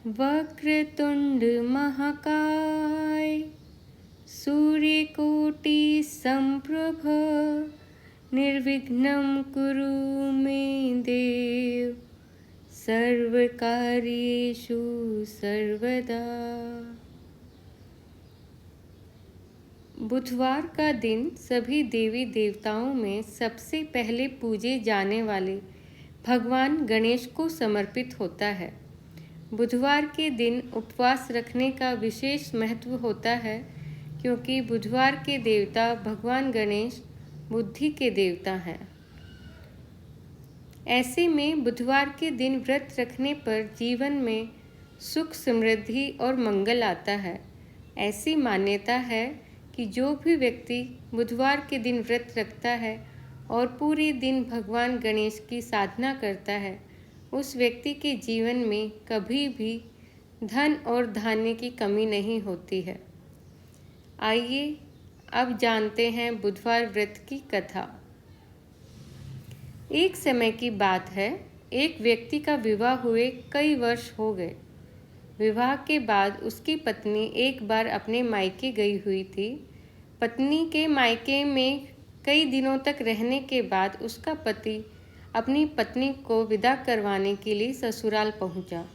वक्रतुंड महाकाय सूर्यकोटि संप्रभ निर्विघ्नं कुरु मे देव सर्वकार्येषु सर्वदा। बुधवार का दिन सभी देवी देवताओं में सबसे पहले पूजे जाने वाले भगवान गणेश को समर्पित होता है। बुधवार के दिन उपवास रखने का विशेष महत्व होता है क्योंकि बुधवार के देवता भगवान गणेश बुद्धि के देवता हैं। ऐसे में बुधवार के दिन व्रत रखने पर जीवन में सुख समृद्धि और मंगल आता है। ऐसी मान्यता है कि जो भी व्यक्ति बुधवार के दिन व्रत रखता है और पूरे दिन भगवान गणेश की साधना करता है, उस व्यक्ति के जीवन में कभी भी धन और धान्य की कमी नहीं होती है। आइए अब जानते हैं बुधवार व्रत की कथा। एक समय की बात है, एक व्यक्ति का विवाह हुए कई वर्ष हो गए। विवाह के बाद उसकी पत्नी एक बार अपने मायके गई हुई थी। पत्नी के मायके में कई दिनों तक रहने के बाद उसका पति अपनी पत्नी को विदा करवाने के लिए ससुराल पहुंचा।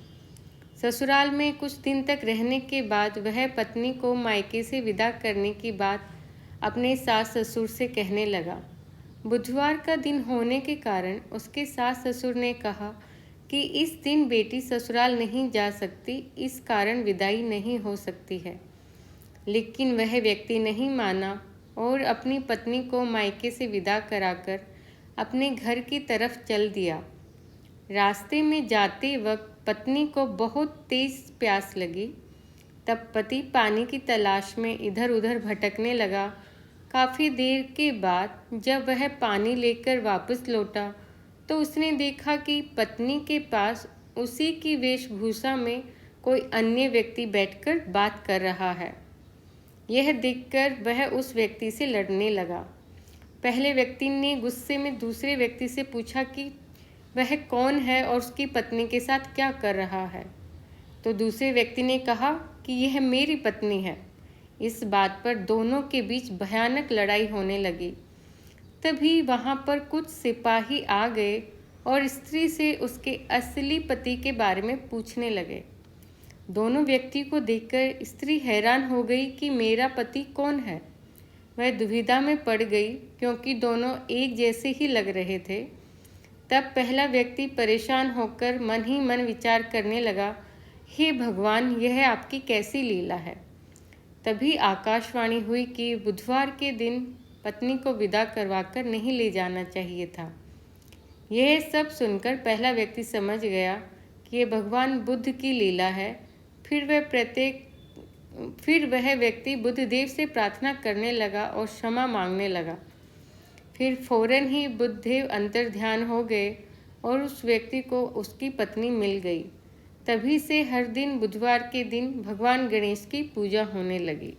ससुराल में कुछ दिन तक रहने के बाद वह पत्नी को मायके से विदा करने की बात अपने सास ससुर से कहने लगा। बुधवार का दिन होने के कारण उसके सास ससुर ने कहा कि इस दिन बेटी ससुराल नहीं जा सकती, इस कारण विदाई नहीं हो सकती है। लेकिन वह व्यक्ति नहीं माना और अपनी पत्नी को मायके से विदा कराकर अपने घर की तरफ चल दिया। रास्ते में जाते वक्त पत्नी को बहुत तेज प्यास लगी। तब पति पानी की तलाश में इधर उधर भटकने लगा। काफ़ी देर के बाद जब वह पानी लेकर वापस लौटा तो उसने देखा कि पत्नी के पास उसी की वेशभूषा में कोई अन्य व्यक्ति बैठकर बात कर रहा है। यह देखकर वह उस व्यक्ति से लड़ने लगा। पहले व्यक्ति ने गुस्से में दूसरे व्यक्ति से पूछा कि वह कौन है और उसकी पत्नी के साथ क्या कर रहा है। तो दूसरे व्यक्ति ने कहा कि यह मेरी पत्नी है। इस बात पर दोनों के बीच भयानक लड़ाई होने लगी। तभी वहाँ पर कुछ सिपाही आ गए और स्त्री से उसके असली पति के बारे में पूछने लगे। दोनों व्यक्ति को देखकर स्त्री हैरान हो गई कि मेरा पति कौन है। वह दुविधा में पड़ गई क्योंकि दोनों एक जैसे ही लग रहे थे। तब पहला व्यक्ति परेशान होकर मन ही मन विचार करने लगा, हे भगवान, यह आपकी कैसी लीला है। तभी आकाशवाणी हुई कि बुधवार के दिन पत्नी को विदा करवाकर नहीं ले जाना चाहिए था। यह सब सुनकर पहला व्यक्ति समझ गया कि यह भगवान बुद्ध की लीला है। फिर वह व्यक्ति बुद्धदेव से प्रार्थना करने लगा और क्षमा मांगने लगा। फिर फौरन ही बुद्धदेव अंतर्ध्यान हो गए और उस व्यक्ति को उसकी पत्नी मिल गई। तभी से हर दिन बुधवार के दिन भगवान गणेश की पूजा होने लगी।